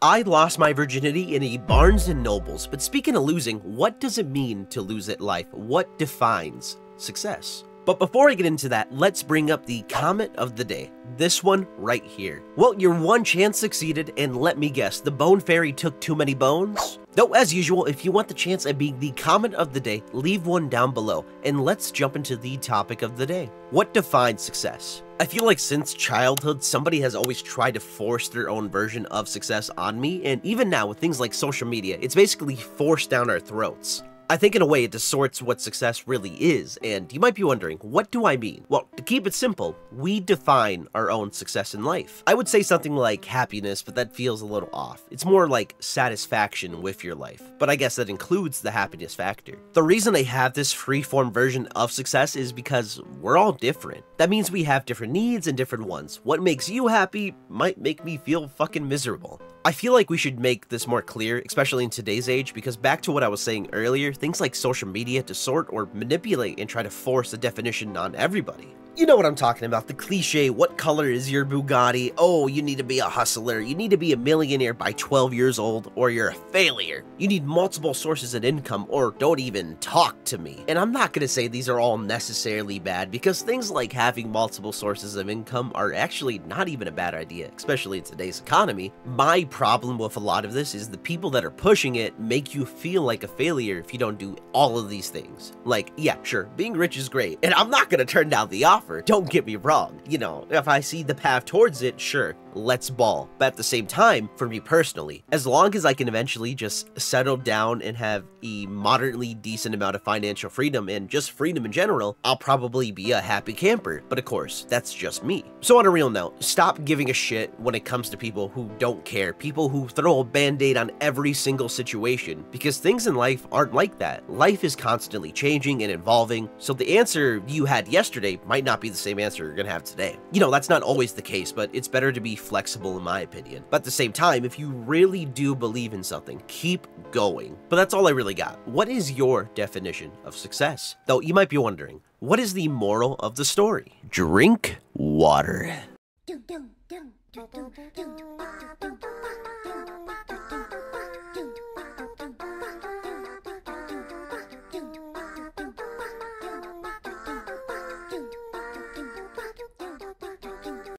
I lost my virginity in a Barnes & Nobles, but speaking of losing, what does it mean to lose at life? What defines success? But before I get into that, let's bring up the comment of the day. This one right here. Well, your one chance succeeded, and let me guess, the Bone Fairy took too many bones? Though, as usual, if you want the chance at being the comment of the day, leave one down below, and let's jump into the topic of the day. What defines success? I feel like since childhood, somebody has always tried to force their own version of success on me, and even now with things like social media, it's basically forced down our throats. I think in a way it distorts what success really is, and you might be wondering, what do I mean? Well, to keep it simple, we define our own success in life. I would say something like happiness, but that feels a little off. It's more like satisfaction with your life, but I guess that includes the happiness factor. The reason I have this free-form version of success is because we're all different. That means we have different needs and different ones. What makes you happy might make me feel fucking miserable. I feel like we should make this more clear, especially in today's age, because back to what I was saying earlier, things like social media distort or manipulate and try to force a definition on everybody. You know what I'm talking about, the cliche, what color is your Bugatti? Oh, you need to be a hustler, you need to be a millionaire by 12 years old, or you're a failure. You need multiple sources of income, or don't even talk to me. And I'm not gonna say these are all necessarily bad, because things like having multiple sources of income are actually not even a bad idea, especially in today's economy. My problem with a lot of this is the people that are pushing it make you feel like a failure if you don't do all of these things. Like, yeah, sure, being rich is great, and I'm not gonna turn down the offer. Don't get me wrong, you know, if I see the path towards it, sure, let's ball. But at the same time, for me personally, as long as I can eventually just settle down and have a moderately decent amount of financial freedom and just freedom in general, I'll probably be a happy camper. But of course, that's just me. So on a real note, stop giving a shit when it comes to people who don't care, people who throw a band-aid on every single situation, because things in life aren't like that. Life is constantly changing and evolving, so the answer you had yesterday might not be the same answer you're gonna have today. You know, that's not always the case, but it's better to be flexible in my opinion. But at the same time, if you really do believe in something, keep going. But that's all I really got. What is your definition of success? Though you might be wondering, what is the moral of the story? Drink water.